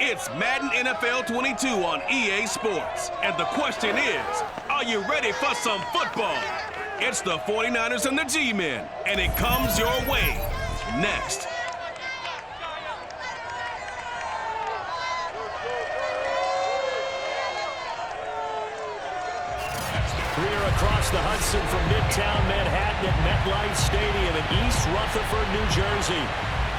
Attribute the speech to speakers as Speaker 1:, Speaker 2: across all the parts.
Speaker 1: It's Madden NFL 22 on EA Sports. And the question is, are you ready for some football? It's the 49ers and the G-Men, and it comes your way next.
Speaker 2: We are across the Hudson from Midtown Manhattan at MetLife Stadium in East Rutherford, New Jersey.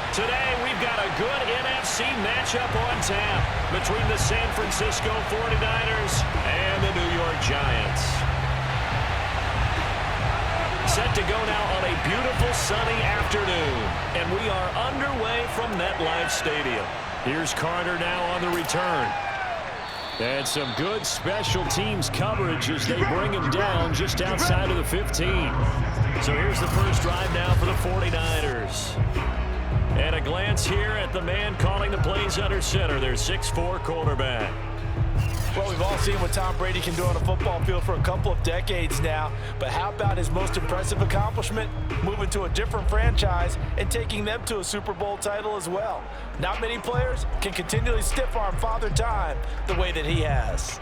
Speaker 2: Today, we've got a good NFC matchup on tap between the San Francisco 49ers and the New York Giants. Set to go now on a beautiful sunny afternoon, and we are underway from MetLife Stadium. Here's Carter now on the return. And some good special teams coverage as they bring him down just outside of the 15. So here's the first drive now for the 49ers. And a glance here at the man calling the plays under center, their 6'4" quarterback.
Speaker 3: Well, we've all seen what Tom Brady can do on a football field for a couple of decades now. But how about his most impressive accomplishment? Moving to a different franchise and taking them to a Super Bowl title as well. Not many players can continually stiff-arm Father Time the way that he has.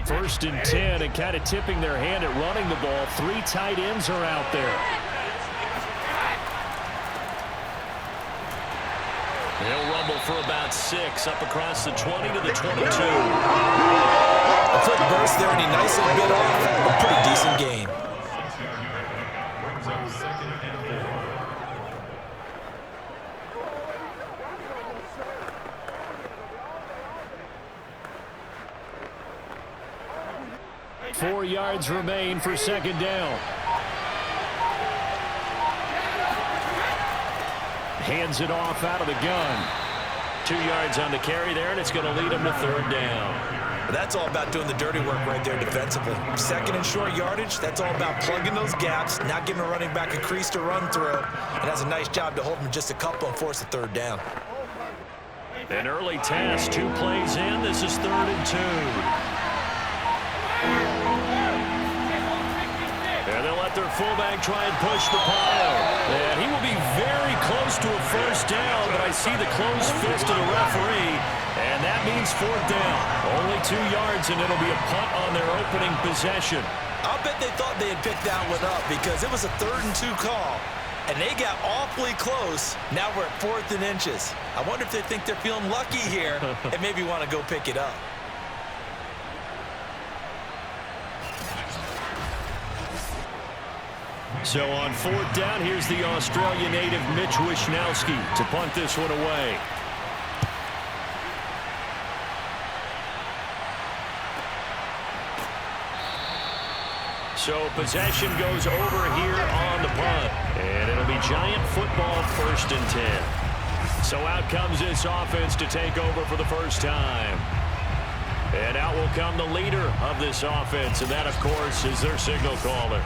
Speaker 2: First and 10, and kind of tipping their hand at running the ball. 3 tight ends are out there. They'll rumble for about 6, up across the 20 to the 22.
Speaker 3: A quick burst there, and he nicely bit off a pretty decent gain.
Speaker 2: Four yards remain for second down. Hands it off out of the gun. 2 yards on the carry there, and it's going to lead him to third down.
Speaker 3: That's all about doing the dirty work right there defensively. Second and short yardage, that's all about plugging those gaps, not giving a running back a crease to run through. And that's a nice job to hold him just a couple and force a third down.
Speaker 2: An early task, 2 plays in. This is 3rd and 2. And they'll let their fullback try and push the pile. And he will be very close to a first down, but I see the closed fist of the referee, and that means 4th down. Only 2 yards, and it'll be a punt on their opening possession.
Speaker 3: I'll bet they thought they had picked that one up because it was a 3rd and 2 call, and they got awfully close. Now we're at 4th and inches. I wonder if they think they're feeling lucky here and maybe want to go pick it up.
Speaker 2: So on 4th down, here's the Australian native Mitch Wishnowski to punt this one away. So possession goes over here on the punt. And it'll be Giant football 1st and 10. So out comes this offense to take over for the first time. And out will come the leader of this offense, and that, of course, is their signal caller.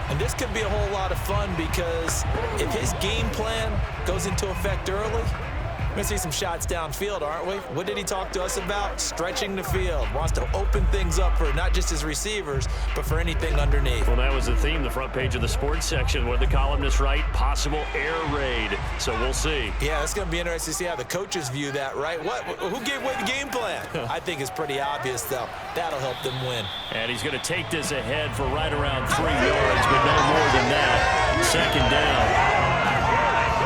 Speaker 3: And this could be a whole lot of fun because if his game plan goes into effect early, we're going to see some shots downfield, aren't we? What did he talk to us about? Stretching the field. Wants to open things up for not just his receivers, but for anything underneath.
Speaker 2: Well, that was the theme, the front page of the sports section, where the columnists write possible air raid. So we'll see.
Speaker 3: Yeah, it's going to be interesting to see how the coaches view that, right? Who gave away the game plan? I think it's pretty obvious, though. That'll help them win.
Speaker 2: And he's going to take this ahead for right around 3 yards, but no more than that. Second down.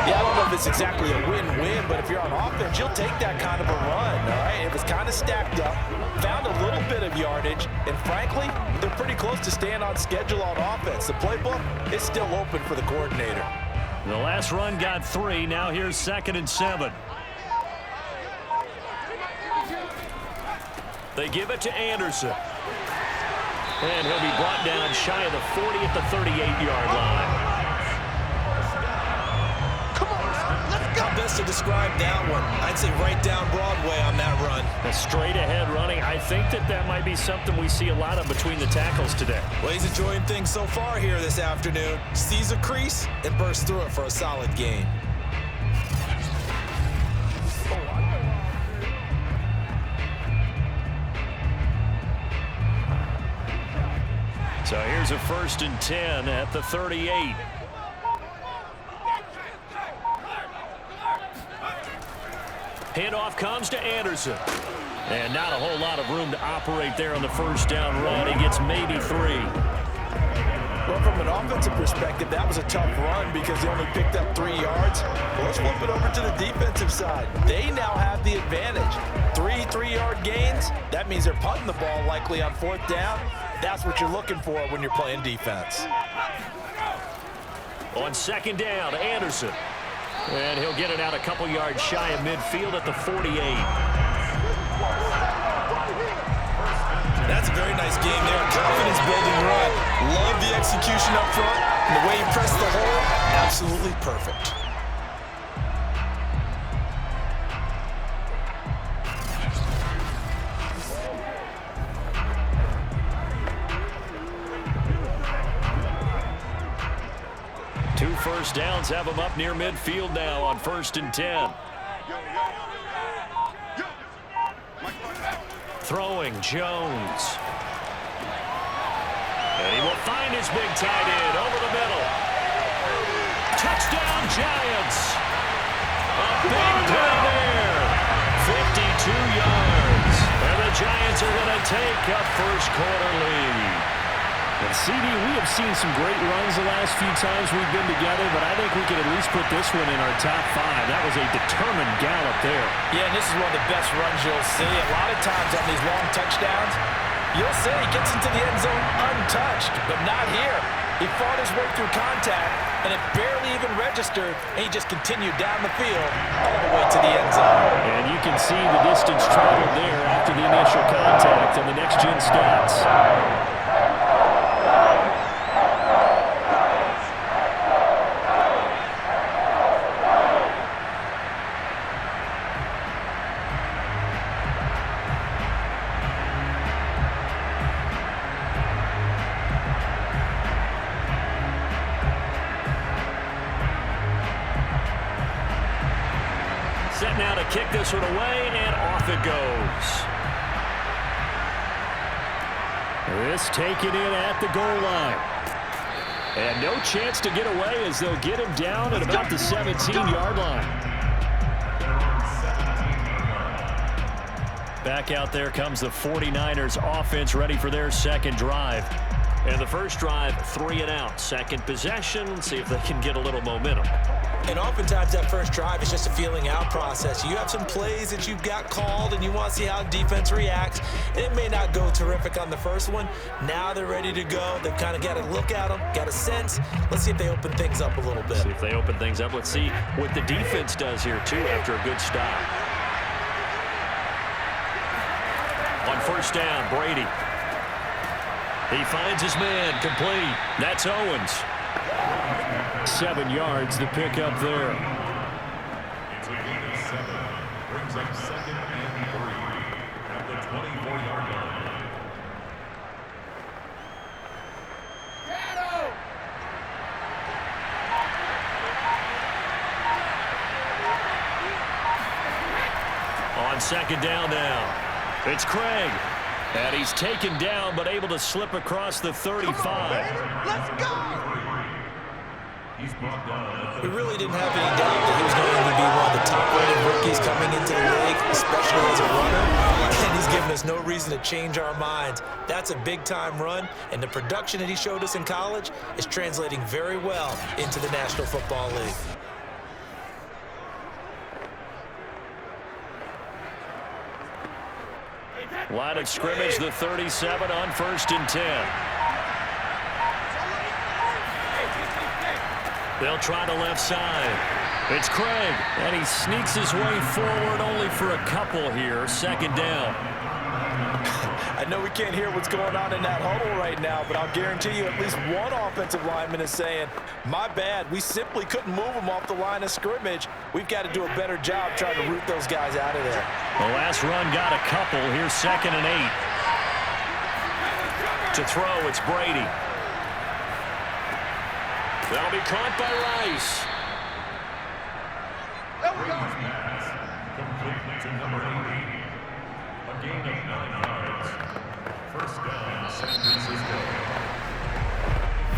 Speaker 3: Yeah, I don't know if it's exactly a win-win, but if you're on offense, you'll take that kind of a run, all right? It was kind of stacked up, found a little bit of yardage, and frankly, they're pretty close to staying on schedule on offense. The playbook is still open for the coordinator.
Speaker 2: The last run got 3. Now here's 2nd and 7. They give it to Anderson. And he'll be brought down shy of the 40 at the 38-yard line.
Speaker 3: How best to describe that one? I'd say right down Broadway on that run.
Speaker 2: A straight ahead running. I think that might be something we see a lot of between the tackles today.
Speaker 3: Well, he's enjoying things so far here this afternoon. Sees a crease and bursts through it for a solid gain.
Speaker 2: So here's a 1st and 10 at the 38. Handoff comes to Anderson. And not a whole lot of room to operate there on the first down run. He gets maybe 3.
Speaker 3: Well, from an offensive perspective, that was a tough run because they only picked up 3 yards. But let's flip it over to the defensive side. They now have the advantage. 3 3-yard gains. That means they're punting the ball likely on 4th down. That's what you're looking for when you're playing defense.
Speaker 2: On 2nd down, Anderson. And he'll get it out a couple yards shy of midfield at the 48.
Speaker 3: That's a very nice game there. Confidence-building run. Love the execution up front. And the way he pressed the hole, absolutely perfect.
Speaker 2: Two first downs have him up near midfield now on 1st and 10. Throwing Jones. And he will find his big tight end over the middle. Touchdown Giants. A big play there. 52 yards. And the Giants are going to take a first-quarter lead.
Speaker 4: And CD, we have seen some great runs the last few times we've been together, but I think we can at least put this one in our top 5. That was a determined gallop there.
Speaker 3: Yeah, and this is one of the best runs you'll see. A lot of times on these long touchdowns, you'll see he gets into the end zone untouched, but not here. He fought his way through contact, and it barely even registered, and he just continued down the field all the way to the end zone.
Speaker 4: And you can see the distance traveled there after the initial contact on the next-gen stats.
Speaker 2: Set now to kick this one away, and off it goes.
Speaker 4: This taken in at the goal line. And no chance to get away as they'll get him down at about the 17-yard line.
Speaker 2: Back out there comes the 49ers offense ready for their second drive. And the first drive, 3 and out. Second possession, see if they can get a little momentum.
Speaker 3: And oftentimes that first drive is just a feeling out process. You have some plays that you've got called and you want to see how defense reacts. It may not go terrific on the first one. Now they're ready to go. They've kind of got to look at them, got a sense. Let's see if they open things up a little bit.
Speaker 2: See if they open things up. Let's see what the defense does here, too, after a good stop. On first down, Brady. He finds his man, complete. That's Owens.
Speaker 4: 7 yards, the pickup there.
Speaker 5: It's a gain of 7. Brings up 2nd and 3 at the 24-yard line.
Speaker 2: On second down now, it's Craig. And he's taken down, but able to slip across the 35.
Speaker 3: Let's go! We really didn't have any doubt that he was going to be one of the top-rated rookies coming into the league, especially as a runner. And he's given us no reason to change our minds. That's a big-time run, and the production that he showed us in college is translating very well into the National Football League.
Speaker 2: Line of scrimmage, the 37 on 1st and 10. They'll try the left side. It's Craig, and he sneaks his way forward only for a couple here. Second down.
Speaker 3: I know we can't hear what's going on in that huddle right now, but I'll guarantee you at least one offensive lineman is saying, my bad, we simply couldn't move them off the line of scrimmage. We've got to do a better job trying to root those guys out of there.
Speaker 2: The last run got a couple. Here's 2nd and 8. To throw, it's Brady. That'll be caught by Rice.
Speaker 5: There we go. Pass complete to number 80. A gain of 9 yards. First down, San Francisco.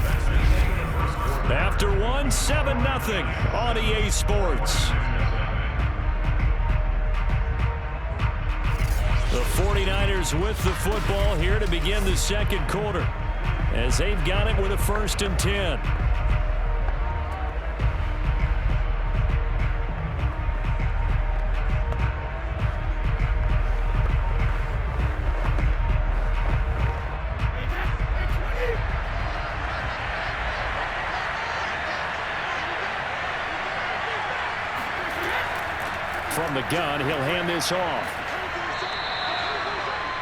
Speaker 5: That's the end of the first quarter.
Speaker 2: After 1, 7-0 on EA Sports.
Speaker 4: The 49ers with the football here to begin the second quarter, as they've got it with a 1st and 10. From the gun, he'll hand this off.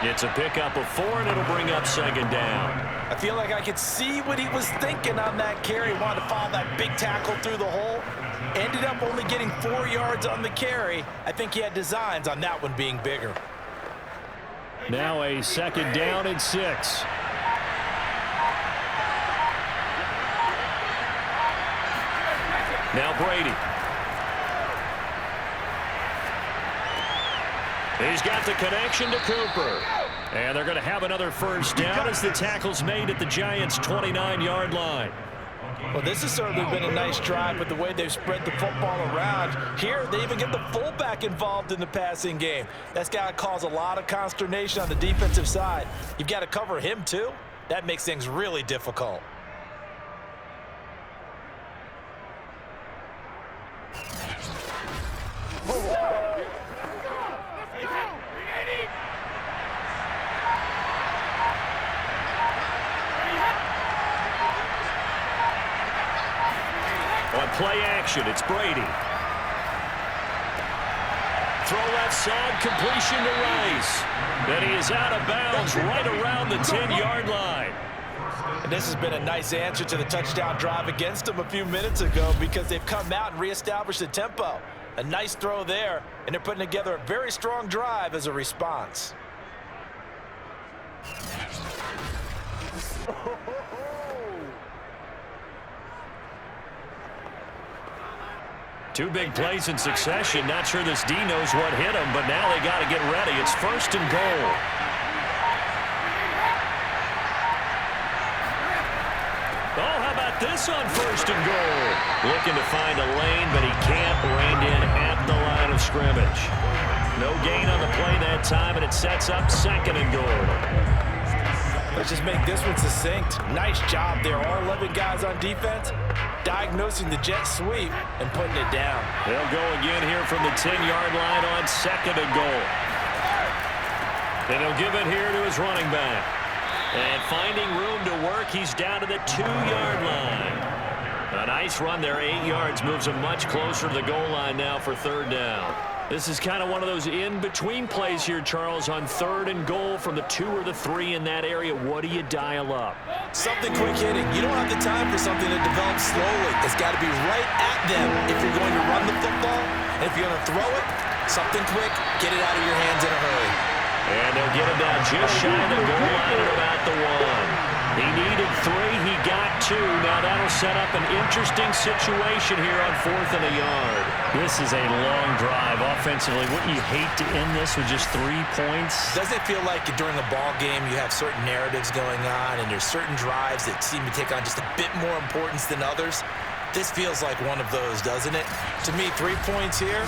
Speaker 4: It's a pickup of 4, and it'll bring up 2nd down.
Speaker 3: I feel like I could see what he was thinking on that carry. Wanted to follow that big tackle through the hole. Ended up only getting 4 yards on the carry. I think he had designs on that one being bigger.
Speaker 4: Now a 2nd down and 6. Now Brady. He's got the connection to Cooper. And they're going to have another 1st down as the tackle's made at the Giants' 29-yard line.
Speaker 3: Well, this has certainly been a nice drive with the way they've spread the football around. Here, they even get the fullback involved in the passing game. That's got to cause a lot of consternation on the defensive side. You've got to cover him, too. That makes things really difficult.
Speaker 4: On play action, it's Brady. Throw left side, completion to Rice. Then he is out of bounds right around the 10-yard line.
Speaker 3: And this has been a nice answer to the touchdown drive against them a few minutes ago because they've come out and reestablished the tempo. A nice throw there, and they're putting together a very strong drive as a response.
Speaker 4: Two big plays in succession. Not sure this D knows what hit him, but now they got to get ready. It's 1st and goal. Oh, how about this on 1st and goal? Looking to find a lane, but he can't. Reined in at the line of scrimmage. No gain on the play that time, and it sets up 2nd and goal.
Speaker 3: Let's just make this one succinct. Nice job there. All 11 guys on defense diagnosing the jet sweep and putting it down.
Speaker 4: They'll go again here from the 10-yard line on 2nd and goal. Then he'll give it here to his running back. And finding room to work, he's down to the 2-yard line. A nice run there, 8 yards, moves him much closer to the goal line now for 3rd down. This is kind of one of those in-between plays here, Charles, on 3rd and goal from the 2 or the 3 in that area. What do you dial up?
Speaker 3: Something quick hitting. You don't have the time for something that develops slowly. It's got to be right at them if you're going to run the football. And if you're going to throw it, something quick, get it out of your hands in a hurry.
Speaker 4: And they'll get him down just shy of the goal line at about the 1. He needed 3. He got 2. Now that'll set up an interesting situation here on 4th and a yard. This is a long drive offensively. Wouldn't you hate to end this with just 3 points?
Speaker 3: Doesn't it feel like during a ball game you have certain narratives going on and there's certain drives that seem to take on just a bit more importance than others? This feels like one of those, doesn't it? To me, 3 points here,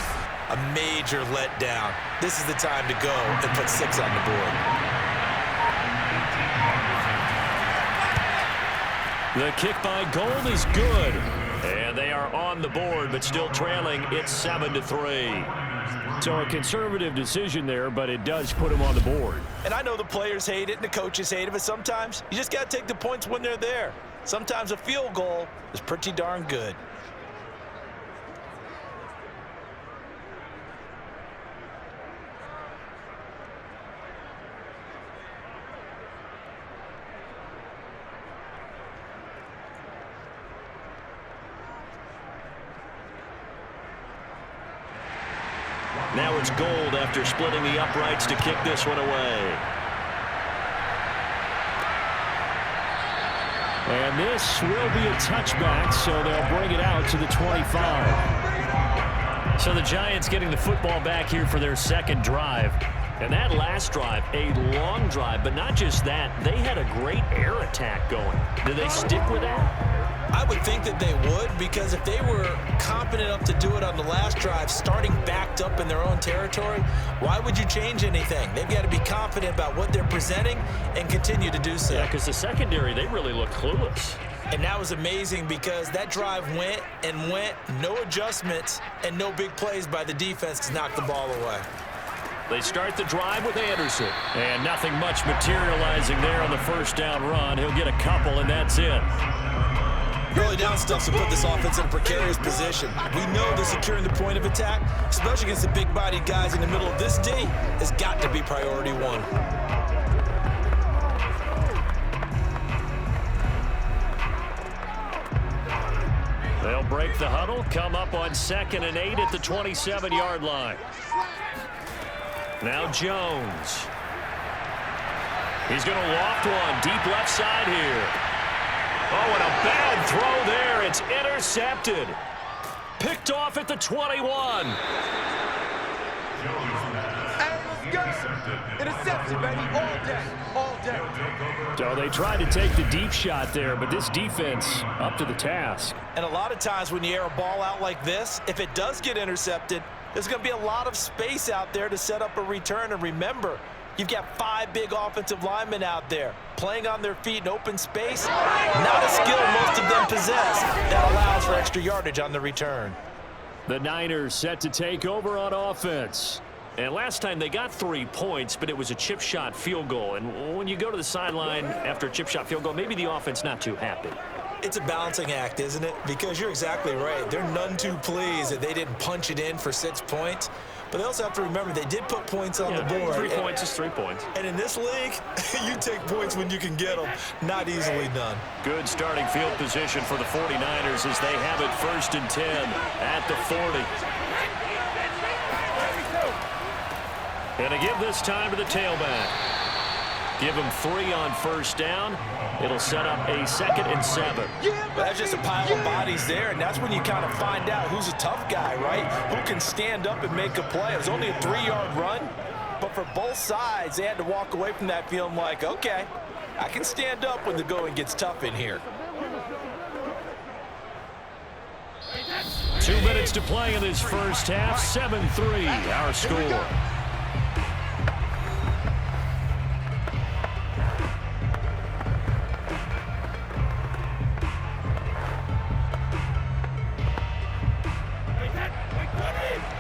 Speaker 3: a major letdown. This is the time to go and put 6 on the board.
Speaker 4: The kick by Gold is good. And they are on the board, but still trailing. It's 7-3. So a conservative decision there, but it does put them on the board.
Speaker 3: And I know the players hate it and the coaches hate it, but sometimes you just got to take the points when they're there. Sometimes a field goal is pretty darn good.
Speaker 4: Now it's Gold after splitting the uprights to kick this one away. And this will be a touchback, so they'll bring it out to the 25. So the Giants getting the football back here for their 2nd drive. And that last drive, a long drive, but not just that. They had a great air attack going. Do they stick with that?
Speaker 3: I would think that they would, because if they were confident enough to do it on the last drive, starting backed up in their own territory, why would you change anything? They've got to be confident about what they're presenting and continue to do so.
Speaker 2: Yeah, because the secondary, they really look clueless.
Speaker 3: And that was amazing because that drive went and went, no adjustments, and no big plays by the defense to knock the ball away.
Speaker 2: They start the drive with Anderson. And nothing much materializing there on the first down run. He'll get a couple, and that's it.
Speaker 3: Early down stuff to put this offense in a precarious position. We know that securing the point of attack, especially against the big-bodied guys in the middle of this D, has got to be priority one.
Speaker 2: They'll break the huddle, come up on 2nd and 8 at the 27-yard line. Now Jones. He's going to loft one deep left side here. Oh, and a bad throw there. It's intercepted. Picked off at the 21.
Speaker 6: Interception, baby, all day, all day.
Speaker 2: So they tried to take the deep shot there, but this defense up to the task.
Speaker 3: And a lot of times when you air a ball out like this, if it does get intercepted, there's going to be a lot of space out there to set up a return. And remember, you've got 5 big offensive linemen out there playing on their feet in open space. Not a skill most of them possess that allows for extra yardage on the return.
Speaker 2: The Niners set to take over on offense. And last time they got 3 points, but it was a chip shot field goal. And when you go to the sideline after a chip shot field goal, maybe the offense not too happy.
Speaker 3: It's a balancing act, isn't it? Because you're exactly right. They're none too pleased that they didn't punch it in for 6 points. But they also have to remember they did put points on the board.
Speaker 2: 3 points is 3 points.
Speaker 3: And in this league, you take points when you can get them. Not easily done.
Speaker 2: Good starting field position for the 49ers as they have it 1st and 10 at the 40. And to give this time to the tailback. Give him 3 on 1st down. It'll set up a 2nd and 7.
Speaker 3: That's just a pile of bodies there, and that's when you kind of find out who's a tough guy, right? Who can stand up and make a play. It was only a 3-yard run, but for both sides, they had to walk away from that feeling like, okay, I can stand up when the going gets tough in here.
Speaker 2: 2 minutes to play in this first half. 7-3, our score.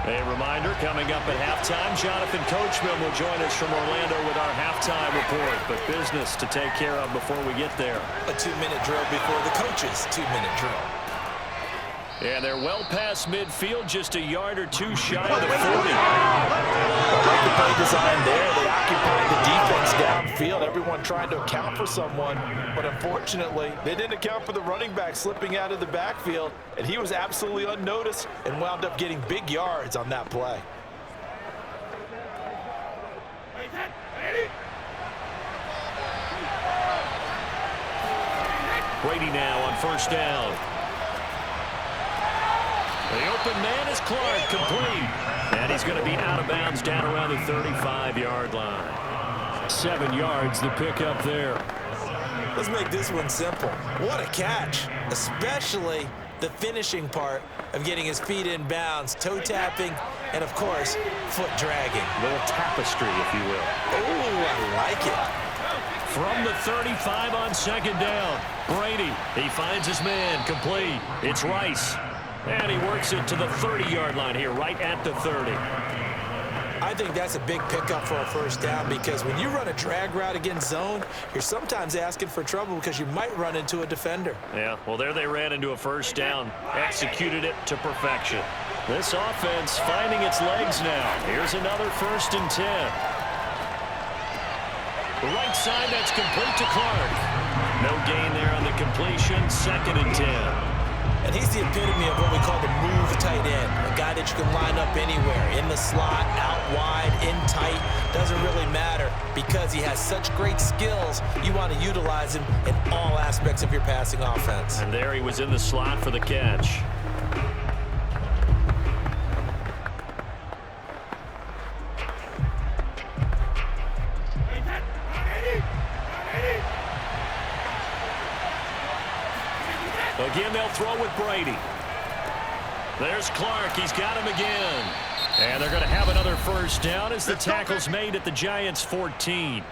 Speaker 2: A reminder, coming up at halftime, Jonathan Coachman will join us from Orlando with our halftime report. But business to take care of before we get there.
Speaker 3: A 2-minute drill before the coach's 2-minute drill.
Speaker 2: And they're well past midfield, just a yard or 2 shy of the 40.
Speaker 3: Like the play design there, they occupied the defense downfield, everyone trying to account for someone. But unfortunately, they didn't account for the running back slipping out of the backfield, and he was absolutely unnoticed and wound up getting big yards on that play.
Speaker 2: Brady now on 1st down. The open man is Clark, complete. And he's going to be out of bounds down around the 35-yard line. 7 yards, the pickup there.
Speaker 3: Let's make this one simple. What a catch, especially the finishing part of getting his feet in bounds, toe tapping, and of course, foot dragging.
Speaker 2: A little tapestry, if you will.
Speaker 3: Oh, I like it.
Speaker 2: From the 35 on 2nd down, Brady, he finds his man, complete. It's Rice. And he works it to the 30-yard line here, right at the 30.
Speaker 3: I think that's a big pickup for a 1st down because when you run a drag route against zone, you're sometimes asking for trouble because you might run into a defender.
Speaker 2: Yeah, well, there they ran into a 1st down, executed it to perfection. This offense finding its legs now. Here's another 1st and 10. The right side, that's complete to Clark. No gain there on the completion, 2nd and 10.
Speaker 3: And he's the epitome of what we call the move tight end, a guy that you can line up anywhere, in the slot, out wide, in tight, doesn't really matter because he has such great skills. You want to utilize him in all aspects of your passing offense.
Speaker 2: And there he was in the slot for the catch. They'll give and they'll throw with Brady. There's Clark. He's got him again. And they're going to have another first down as the tackle's made at the Giants' 14.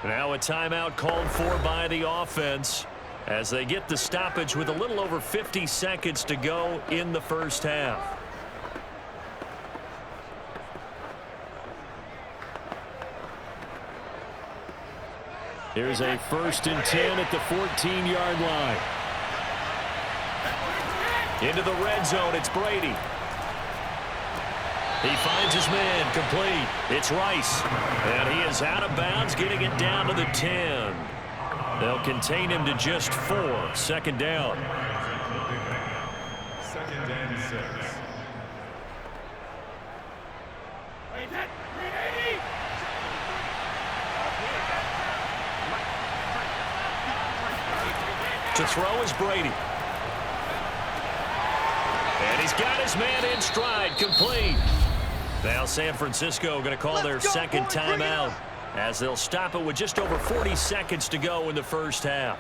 Speaker 2: Now a timeout called for by the offense as they get the stoppage with a little over 50 seconds to go in the first half. Here's a 1st and 10 at the 14-yard line. Into the red zone, it's Brady. He finds his man, complete. It's Rice. And he is out of bounds, getting it down to the 10. They'll contain him to just 4. 2nd down.
Speaker 5: 2nd and 6.
Speaker 2: To throw is Brady. And he's got his man in stride, complete. Now San Francisco going to call their second timeout as they'll stop it with just over 40 seconds to go in the first half.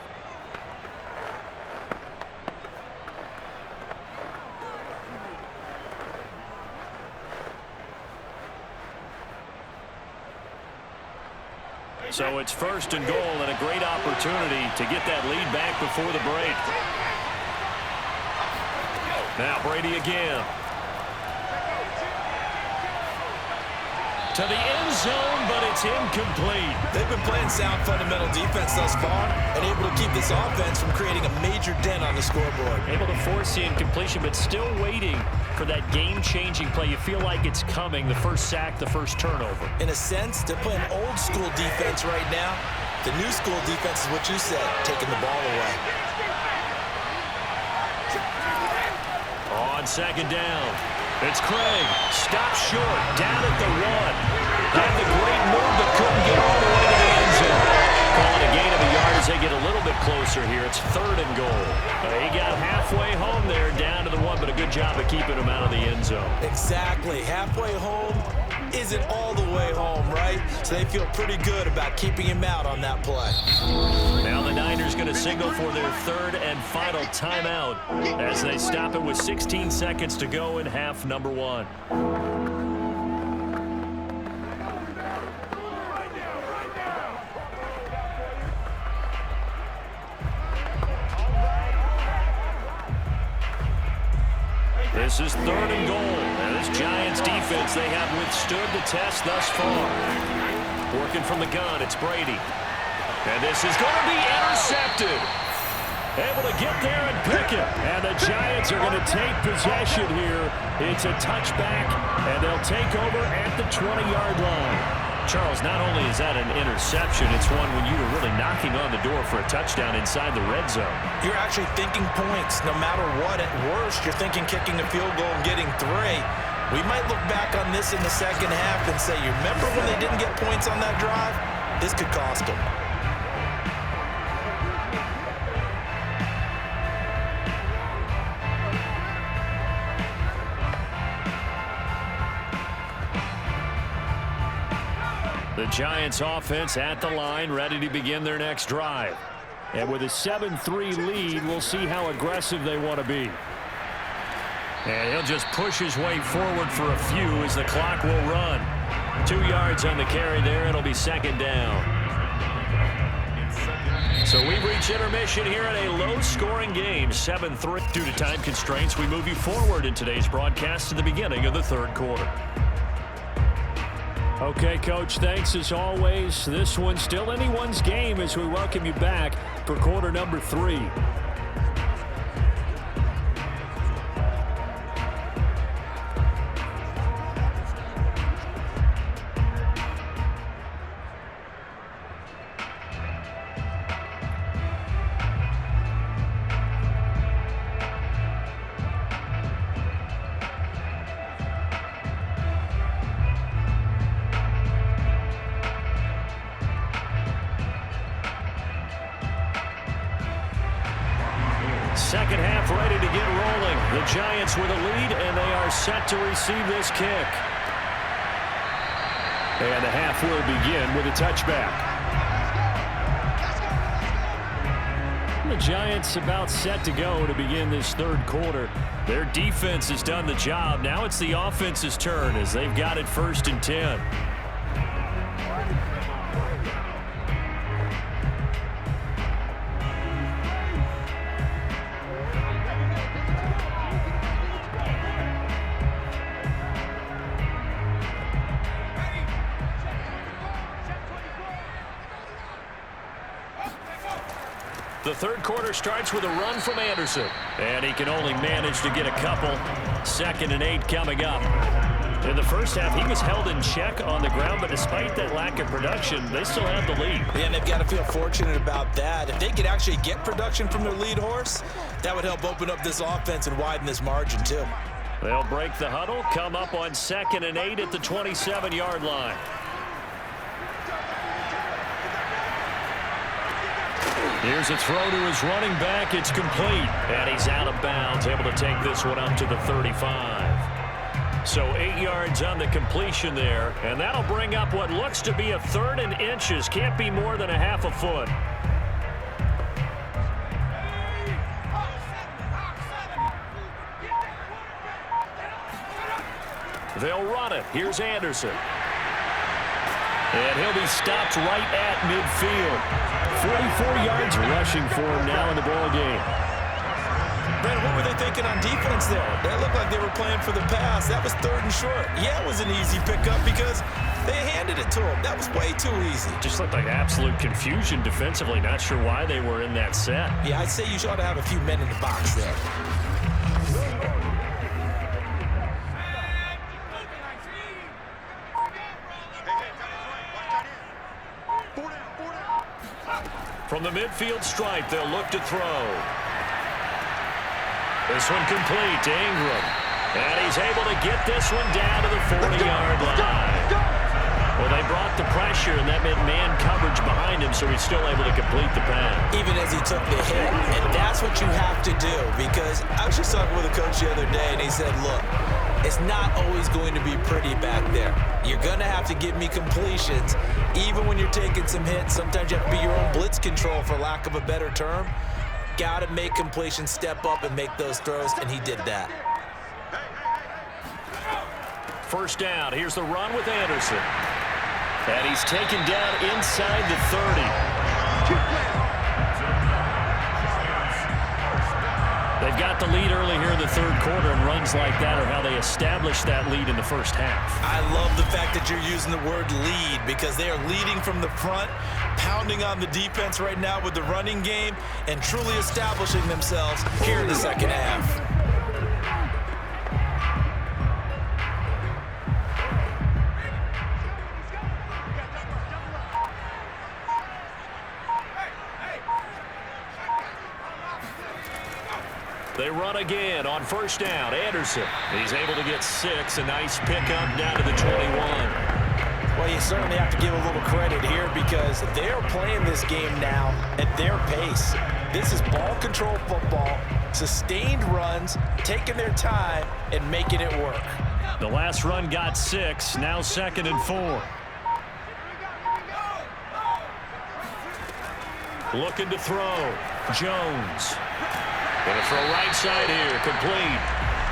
Speaker 2: So it's 1st and goal and a great opportunity to get that lead back before the break. Now Brady again. To the end zone, but it's incomplete.
Speaker 3: They've been playing sound fundamental defense thus far and able to keep this offense from creating a major dent on the scoreboard.
Speaker 2: Able to force the incompletion, but still waiting for that game-changing play. You feel like it's coming, the first sack, the first turnover.
Speaker 3: In a sense, they're playing old school defense right now. The new school defense is what you said, taking the ball away.
Speaker 2: On 2nd down, it's Craig. Stopped short, down at the 1. Had the great move, but couldn't get all the way to the end zone. Calling a gain of a yard as they get a little bit closer here. It's 3rd and goal. He got halfway home there, down to the 1, but a good job of keeping him out of the end zone.
Speaker 3: Exactly. Halfway home isn't all the way home, right? So they feel pretty good about keeping him out on that play.
Speaker 2: Now the Niners going to signal for their 3rd and final timeout as they stop it with 16 seconds to go in half number 1. This is 3rd and goal. Now this Giants defense, they have withstood the test thus far. Working from the gun, it's Brady. And this is going to be intercepted. Able to get there and pick it. And the Giants are going to take possession here. It's a touchback, and they'll take over at the 20-yard line. Charles, not only is that an interception, it's one when you were really knocking on the door for a touchdown inside the red zone.
Speaker 3: You're actually thinking points no matter what. At worst, you're thinking kicking a field goal and getting 3. We might look back on this in the second half and say, you remember when they didn't get points on that drive? This could cost them.
Speaker 2: The Giants offense at the line, ready to begin their next drive. And with a 7-3 lead, we'll see how aggressive they want to be. And he'll just push his way forward for a few as the clock will run. 2 yards on the carry there. It'll be 2nd down. So we reach intermission here in a low-scoring game, 7-3. Due to time constraints, we move you forward in today's broadcast to the beginning of the 3rd quarter. Okay, Coach, thanks as always. This one's still anyone's game as we welcome you back for quarter number 3. Second half ready to get rolling. The Giants with a lead, and they are set to receive this kick. And the half will begin with a touchback. the Giants about set to go to begin this third quarter. Their defense has done the job. Now it's the offense's turn as they've got it 1st and 10. The third quarter starts with a run from Anderson. And he can only manage to get a couple. 2nd and 8 coming up. In the first half, he was held in check on the ground, but despite that lack of production, they still have the lead.
Speaker 3: Yeah, and they've got to feel fortunate about that. If they could actually get production from their lead horse, that would help open up this offense and widen this margin, too.
Speaker 2: They'll break the huddle, come up on 2nd and 8 at the 27-yard line. Here's a throw to his running back. It's complete. And he's out of bounds, able to take this one up to the 35. So 8 yards on the completion there. And that'll bring up what looks to be a 3rd and inches. Can't be more than a half a foot. They'll run it. Here's Anderson. And he'll be stopped right at midfield. 44 yards rushing for him now in the ball game.
Speaker 3: Brandon, what were they thinking on defense there? That looked like they were playing for the pass. That was 3rd and short. Yeah, it was an easy pickup because they handed it to him. That was way too easy.
Speaker 2: Just looked like absolute confusion defensively. Not sure why they were in that set.
Speaker 3: Yeah, I'd say you ought to have a few men in the box there.
Speaker 2: From the midfield stripe, they'll look to throw. This one complete to Ingram. And he's able to get this one down to the 40-yard line. Well, they brought the pressure, and that meant man coverage behind him, so he's still able to complete the pass.
Speaker 3: Even as he took the hit. And that's what you have to do, because I was just talking with a coach the other day, and he said, look, it's not always going to be pretty back there. You're going to have to give me completions. Even when you're taking some hits, sometimes you have to be your own blitz control, for lack of a better term. Got to make completions, step up, and make those throws, and he did that.
Speaker 2: First down. Here's the run with Anderson. And he's taken down inside the 30. They've got the lead early here in the third quarter, and runs like that are how they established that lead in the first half.
Speaker 3: I love the fact that you're using the word lead, because they are leading from the front, pounding on the defense right now with the running game, and truly establishing themselves here in the second half.
Speaker 2: They run again on first down. Anderson. He's able to get 6. A nice pickup down to the 21.
Speaker 3: Well, you certainly have to give a little credit here, because they're playing this game now at their pace. This is ball control football, sustained runs, taking their time, and making it work.
Speaker 2: The last run got 6. Now 2nd and 4. Looking to throw. Jones. Going to throw right side here, complete.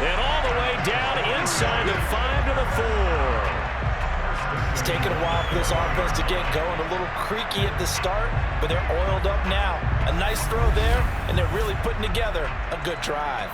Speaker 2: And all the way down inside the 5 to the 4.
Speaker 3: It's taken a while for this offense to get going. A little creaky at the start, but they're oiled up now. A nice throw there, and they're really putting together a good drive.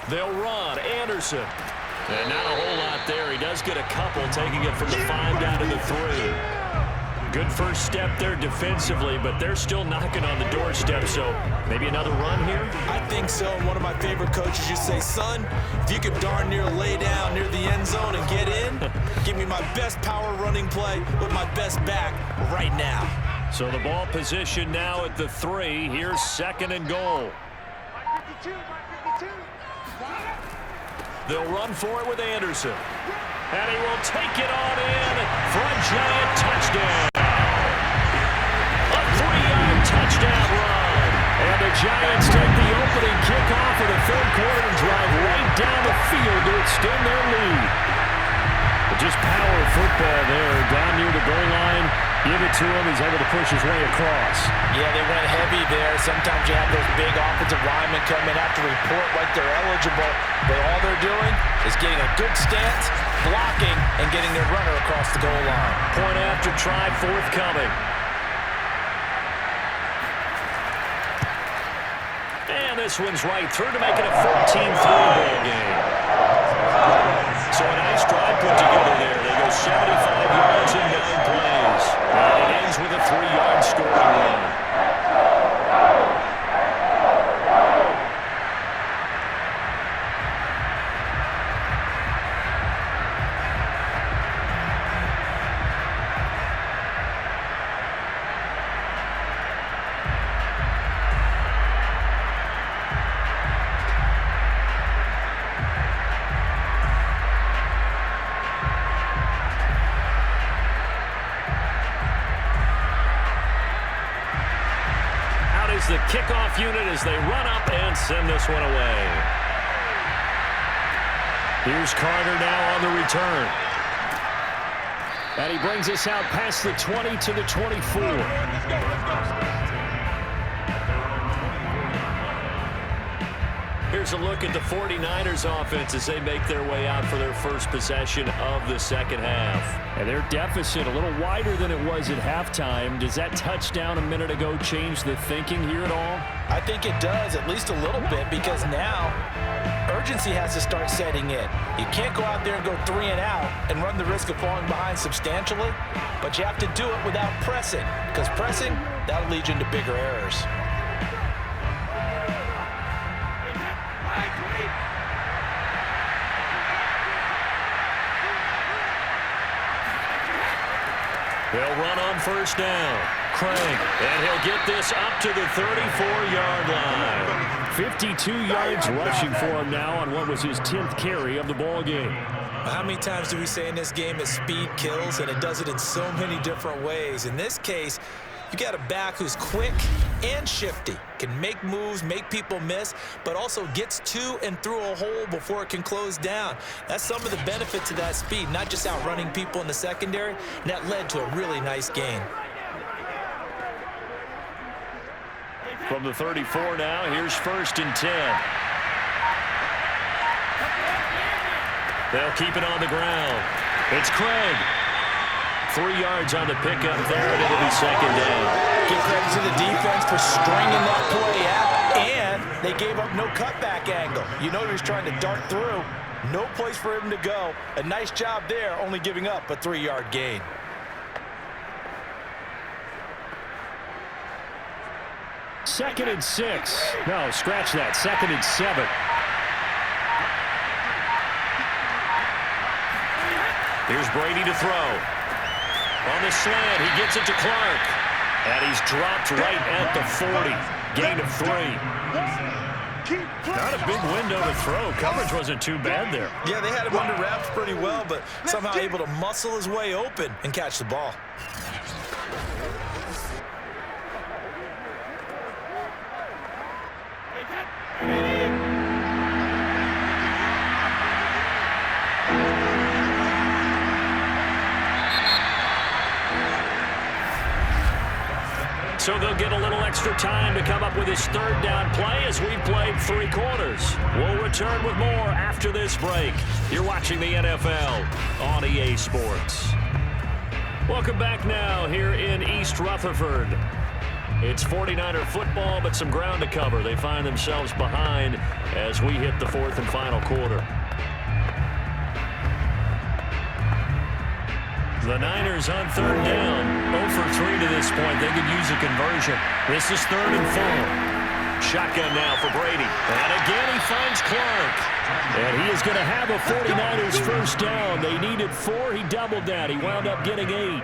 Speaker 2: They'll run. Anderson. And not a whole lot there. He does get a couple, taking it from the 5 down to the 3. Good first step there defensively, but they're still knocking on the doorstep, so maybe another run here?
Speaker 3: I think so. And one of my favorite coaches used to say, son, if you could darn near lay down near the end zone and get in, give me my best power running play with my best back right now.
Speaker 2: So the ball position now at the 3. Here's 2nd and goal. They'll run for it with Anderson. And he will take it on in for a giant touchdown. A 3-yard touchdown run. the Giants take the opening kickoff of the third quarter and drive right down the field to extend their lead. But just power football there, down near the goal line. Give it to him. He's able to push his way across.
Speaker 3: Yeah, they went heavy there. Sometimes you have those big offensive linemen come in, have to report like they're eligible, but all they're doing is getting a good stance, blocking, and getting their runner across the goal line.
Speaker 2: Point after try forthcoming. And this one's right through to make it a 14-3 ball game. So a nice drive put together there. They go 75 yards in 9 plays. And it ends with a 3-yard scoring run. The kickoff unit as they run up and send this one away. Here's Carter now on the return. And he brings us out past the 20 to the 24. Here's a look at the 49ers offense as they make their way out for their first possession of the second half. And their deficit a little wider than it was at halftime. Does that touchdown a minute ago change the thinking here at all?
Speaker 3: I think it does, at least a little bit, because now urgency has to start setting in. You can't go out there and go 3 and out and run the risk of falling behind substantially, but you have to do it without pressing, because pressing, that'll lead you into bigger errors.
Speaker 2: They'll run on first down. Craig, and he'll get this up to the 34-yard line. 52 yards rushing for him now on what was his 10th carry of the ball game.
Speaker 3: How many times do we say in this game that speed kills, and it does it in so many different ways? In this case, you got a back who's quick and shifty, can make moves, make people miss, but also gets to and through a hole before it can close down. That's some of the benefits of that speed, not just outrunning people in the secondary, and that led to a really nice gain.
Speaker 2: From the 34 now, here's 1st and 10. They'll keep it on the ground. It's Craig. 3 yards on the pickup there, and it'll be second down.
Speaker 3: Give credit to the defense for stringing that play out, and they gave up no cutback angle. You know he was trying to dart through. No place for him to go. A nice job there, only giving up a 3-yard gain.
Speaker 2: Second and 6. No, scratch that. 2nd and 7. Here's Brady to throw. On the slant, he gets it to Clark. And he's dropped right at the 40. Gain of 3. Not a big window to throw. Coverage wasn't too bad there.
Speaker 3: Yeah, they had him under wraps pretty well, but somehow able to muscle his way open and catch the ball.
Speaker 2: So they'll get a little extra time to come up with his 3rd down play as we played 3 quarters. We'll return with more after this break. You're watching the NFL on EA Sports. Welcome back now here in East Rutherford. It's 49er football, but some ground to cover. They find themselves behind as we hit the 4th and final quarter. The Niners on 3rd down. 0 for 3 to this point. They could use a conversion. This is 3rd and 4. Shotgun now for Brady. And again he finds Clark. And he is going to have a 49ers first down. They needed 4. He doubled that. He wound up getting 8.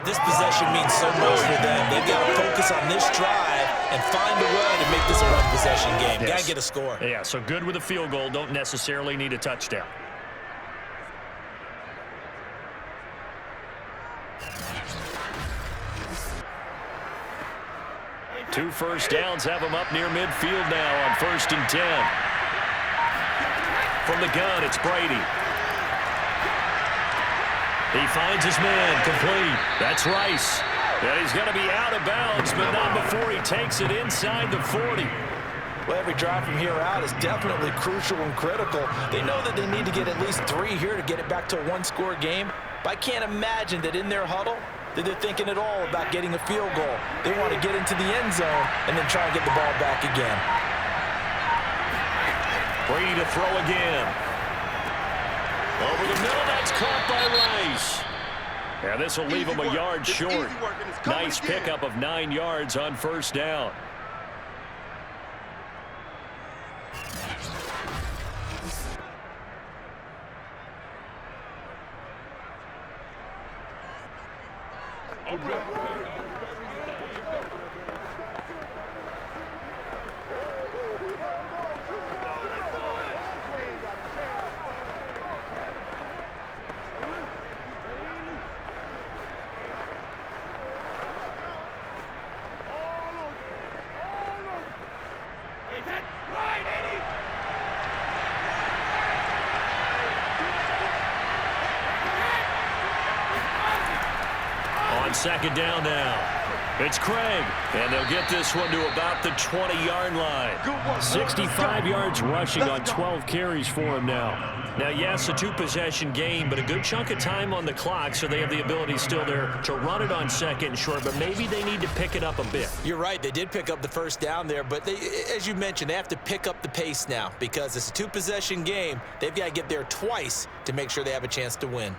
Speaker 3: This possession means so much for them. They've got to focus on this drive and find a way to make this a one-possession game. Got to get a score.
Speaker 2: Yeah, so good with a field goal. Don't necessarily need a touchdown. 2 first downs have him up near midfield now on 1st and 10. From the gun, it's Brady. He finds his man, complete. That's Rice. And he's going to be out of bounds, but not before he takes it inside the 40.
Speaker 3: Well, every drive from here out is definitely crucial and critical. They know that they need to get at least 3 here to get it back to a one-score game. But I can't imagine that in their huddle that they're thinking at all about getting a field goal. They want to get into the end zone and then try and get the ball back again.
Speaker 2: Brady to throw again. Over the middle, that's caught by Rice. And this will leave him a yard short. Nice pickup of 9 yards on 1st down. On 2nd down now. It's Craig, and they'll get this one to about the 20-yard line. 65 yards rushing on 12 carries for him now. Now, yes, a 2-possession game, but a good chunk of time on the clock, so they have the ability still there to run it on 2nd and short, but maybe they need to pick it up a bit.
Speaker 3: You're right. They did pick up the 1st down there, but they, as you mentioned, they have to pick up the pace now because it's a 2-possession game. They've got to get there twice to make sure they have a chance to win.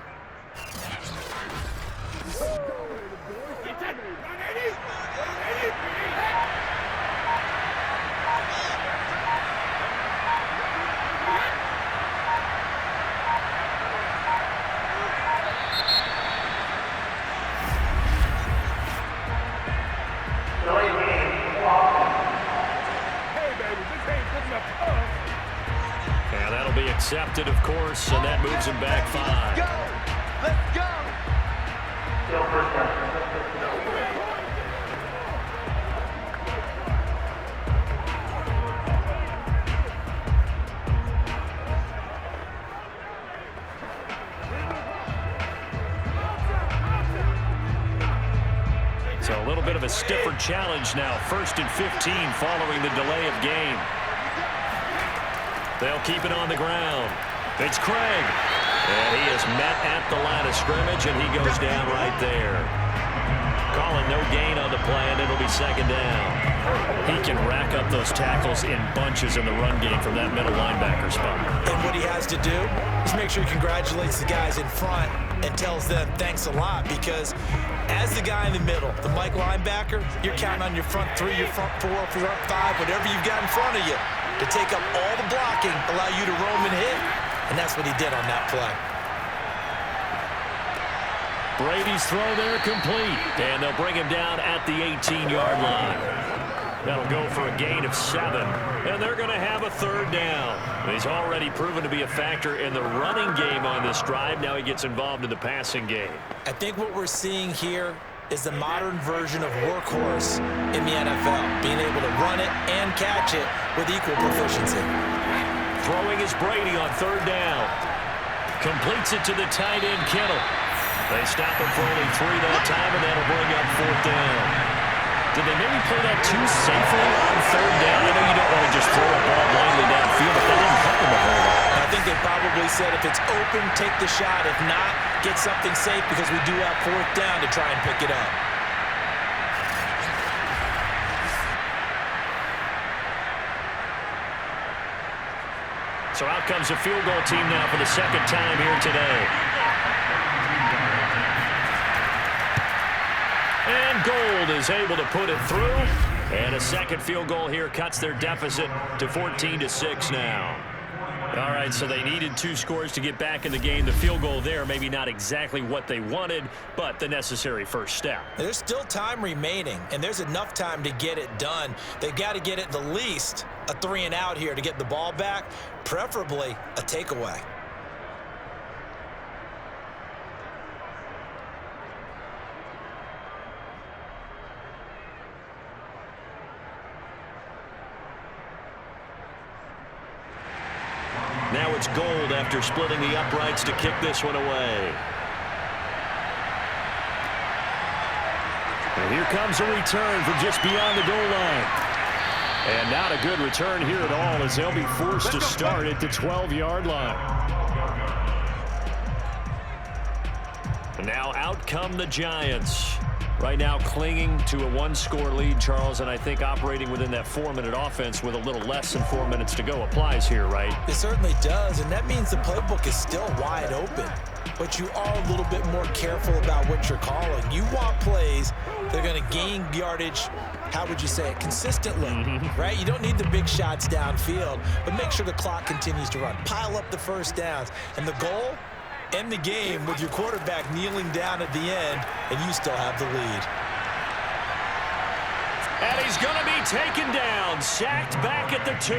Speaker 2: And that'll be accepted, of course, and that moves him back 5.
Speaker 6: Let's go!
Speaker 2: So a little bit of a stiffer challenge now. 1st and 15 following the delay of game. They'll keep it on the ground. It's Craig. And he is met at the line of scrimmage, and he goes down right there. Calling no gain on the play, and it'll be 2nd down. He can rack up those tackles in bunches in the run game from that middle linebacker spot.
Speaker 3: And what he has to do is make sure he congratulates the guys in front and tells them thanks a lot, because as the guy in the middle, the Mike linebacker, you're counting on your front 3, your front 4, front 5, whatever you've got in front of you to take up all the blocking, allow you to roam and hit. And that's what he did on that play.
Speaker 2: Brady's throw there complete. And they'll bring him down at the 18-yard line. That'll go for a gain of 7. And they're going to have a 3rd down. He's already proven to be a factor in the running game on this drive. Now he gets involved in the passing game.
Speaker 3: I think what we're seeing here is the modern version of workhorse in the NFL, being able to run it and catch it with equal proficiency.
Speaker 2: Throwing is Brady on 3rd down. Completes it to the tight end, Kittle. They stop him for only 3 that time, and that'll bring up 4th down. Did they maybe play that too safely on 3rd down? I know you don't want to just throw a ball blindly downfield, but that didn't help them a whole lot.
Speaker 3: I think they probably said if it's open, take the shot. If not, get something safe, because we do have 4th down to try and pick it up.
Speaker 2: So out comes the field goal team now for the 2nd time here today. And Gold is able to put it through. And a 2nd field goal here cuts their deficit to 14-6 now. All right, so they needed 2 scores to get back in the game. The field goal there, maybe not exactly what they wanted, but the necessary first step.
Speaker 3: There's still time remaining, and there's enough time to get it done. They've got to get at the least a 3 and out here to get the ball back, preferably a takeaway.
Speaker 2: it's gold after splitting the uprights to kick this one away.
Speaker 4: And here comes a return from just beyond the goal line. And not a good return here at all, as they'll be forced to start at the 12-yard line. And now out come the Giants. Right now clinging to a one-score lead, Charles, and I think operating within that 4-minute offense with a little less than 4 minutes to go applies here, right?
Speaker 3: It certainly does, and that means the playbook is still wide open. But you are a little bit more careful about what you're calling. You want plays that are going to gain yardage, how would you say it, consistently, right? You don't need the big shots downfield, but make sure the clock continues to run. Pile up the first downs. And the goal, end the game with your quarterback kneeling down at the end, and you still have the lead.
Speaker 2: And he's going to be taken down, sacked back at the 2.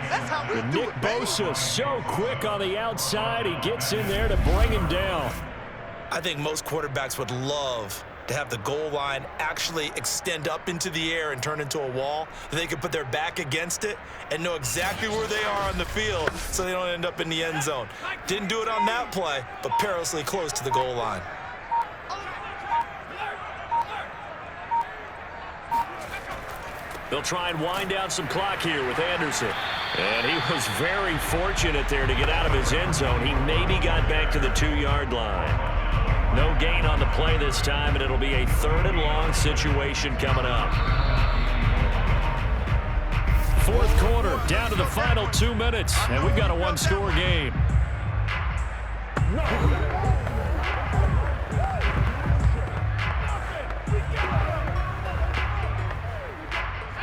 Speaker 6: That's how we do
Speaker 4: Nick
Speaker 6: it, baby.
Speaker 4: Bosa so quick on the outside. He gets in there to bring him down.
Speaker 3: I think most quarterbacks would love to have the goal line actually extend up into the air and turn into a wall. They could put their back against it and know exactly where they are on the field so they don't end up in the end zone. Didn't do it on that play, but perilously close to the goal line.
Speaker 2: They'll try and wind down some clock here with Anderson. And he was very fortunate there to get out of his end zone. He maybe got back to the 2-yard line. No gain on the play this time, and it'll be a 3rd and long situation coming up.
Speaker 4: 4th quarter, down to the final 2 minutes, and we've got a one-score game.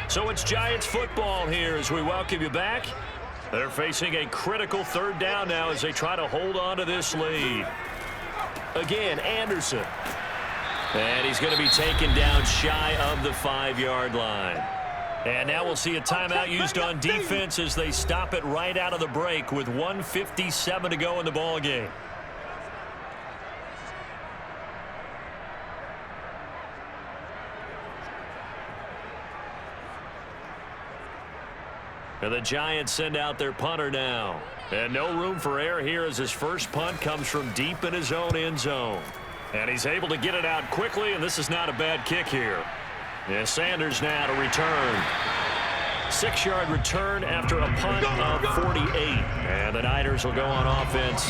Speaker 2: So it's Giants football here as we welcome you back. They're facing a critical 3rd down now as they try to hold on to this lead. Again, Anderson. And he's going to be taken down shy of the 5-yard line. And now we'll see a timeout used on defense as they stop it right out of the break with 1:57 to go in the ball game. And the Giants send out their punter now. And no room for error here as his first punt comes from deep in his own end zone. And he's able to get it out quickly, and this is not a bad kick here. Yeah, Sanders now to return. 6-yard return after a punt of 48. And the Niners will go on offense.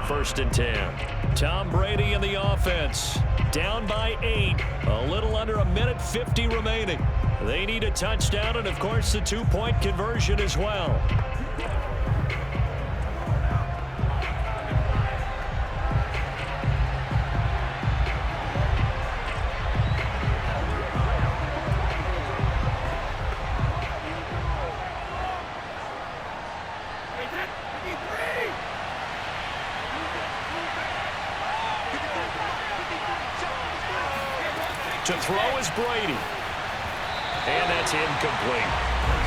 Speaker 2: 1st and 10. Tom Brady in the offense. Down by 8. A little under 1:50 remaining. They need a touchdown and, of course, the 2-point conversion as well. To throw is Brady. And that's incomplete.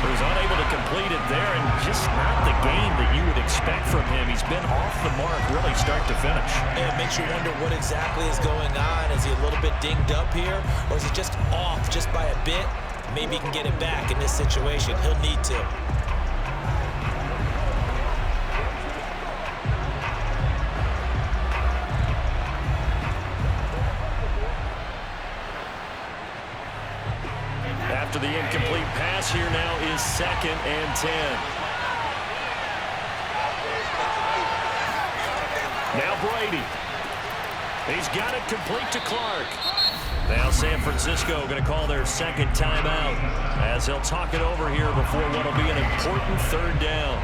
Speaker 2: So he's unable to complete it there, and just not the game that you would expect from him. He's been off the mark really start to finish.
Speaker 3: Yeah, it makes you wonder what exactly is going on. Is he a little bit dinged up here, or is he just off just by a bit? Maybe he can get it back in this situation. He'll need to.
Speaker 2: After the incomplete pass here now is 2nd and 10. Now Brady. He's got it complete to Clark. Now San Francisco going to call their 2nd timeout as they'll talk it over here before what will be an important 3rd down.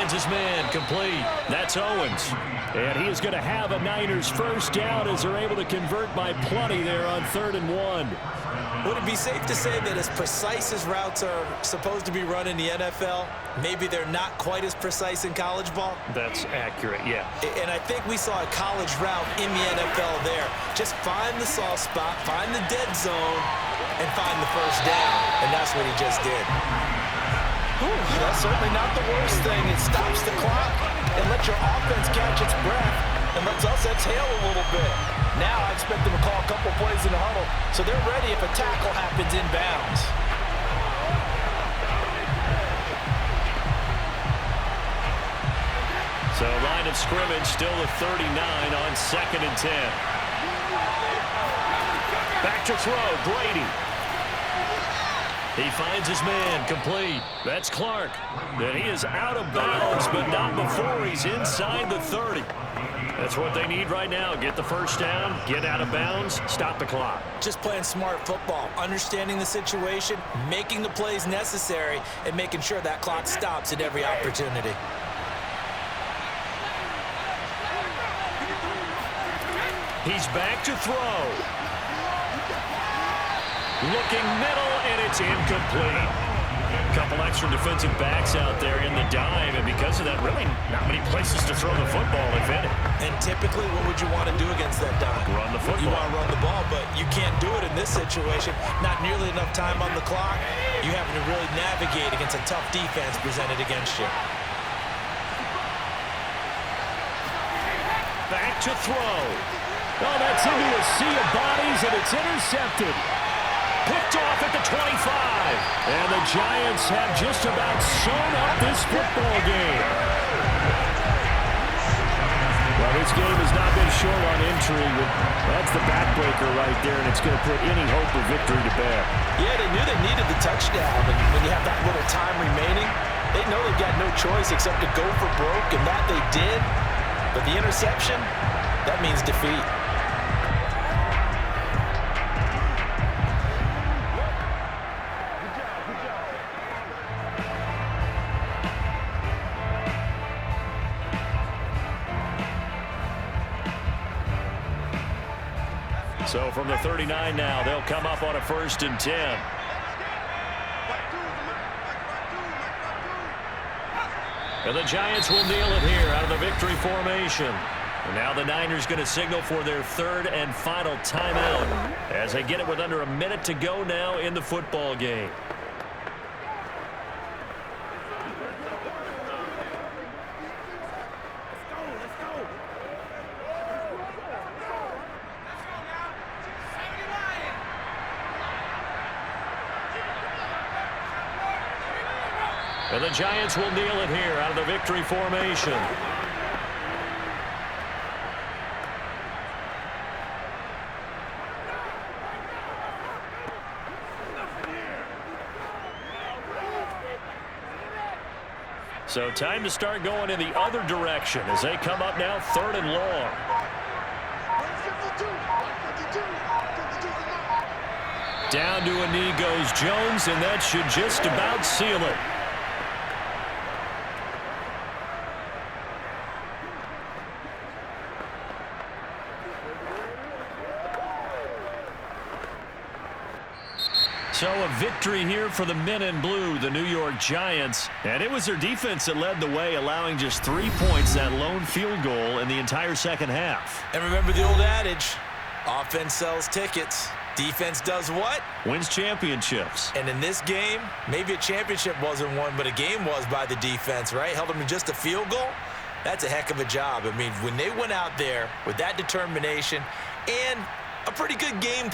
Speaker 2: His man complete. That's Owens.
Speaker 4: And he is going to have a Niners first down as they're able to convert by plenty there on 3rd and 1.
Speaker 3: Would it be safe to say that as precise as routes are supposed to be run in the NFL, maybe they're not quite as precise in college ball?
Speaker 2: That's accurate, yeah.
Speaker 3: And I think we saw a college route in the NFL there. Just find the soft spot, find the dead zone,
Speaker 7: and find the first down, and that's what he just did.
Speaker 3: Ooh, that's certainly not the worst thing. It stops the clock and lets your offense catch its breath and lets us exhale a little bit. Now I expect them to call a couple plays in the huddle so they're ready if a tackle happens inbounds.
Speaker 2: So line of scrimmage still at 39 on 2nd and 10. Back to throw, Brady. He finds his man, complete. That's Clark. And he is out of bounds, but not before he's inside the 30. That's what they need right now. Get the first down, get out of bounds, stop the clock.
Speaker 7: Just playing smart football, understanding the situation, making the plays necessary, and making sure that clock stops at every opportunity.
Speaker 2: He's back to throw. Looking middle, and it's incomplete. A couple extra defensive backs out there in the dime, and because of that, really not many places to throw the football, if any.
Speaker 7: And typically, what would you want to do against that dime?
Speaker 2: Run the football.
Speaker 7: You want to run the ball, but you can't do it in this situation. Not nearly enough time on the clock. You having to really navigate against a tough defense presented against you.
Speaker 2: Back to throw. Oh, that's into a sea of bodies, and it's intercepted. Picked off at the 25. And the Giants have just about sewn up this football game. Well, this game has not been short on intrigue, but that's the backbreaker right there, and it's going to put any hope of victory to bear.
Speaker 3: Yeah, they knew they needed the touchdown, and when you have that little time remaining, they know they've got no choice except to go for broke, and that they did. But the interception, that means defeat.
Speaker 2: So from the 39 now, they'll come up on a 1st and 10. And the Giants will kneel it here out of the victory formation. And now the Niners going to signal for their 3rd and final timeout as they get it with under a minute to go now in the football game. And the Giants will kneel it here out of the victory formation. So time to start going in the other direction as they come up now 3rd and long. Down to a knee goes Jones, and that should just about seal it. So a victory here for the men in blue, the New York Giants. And it was their defense that led the way, allowing just 3 points, that lone field goal in the entire second half.
Speaker 7: And remember the old adage, offense sells tickets. Defense does what?
Speaker 2: Wins championships.
Speaker 7: And in this game, maybe a championship wasn't won, but a game was by the defense, right? Held them to just a field goal. That's a heck of a job. I mean, when they went out there with that determination and a pretty good game plan,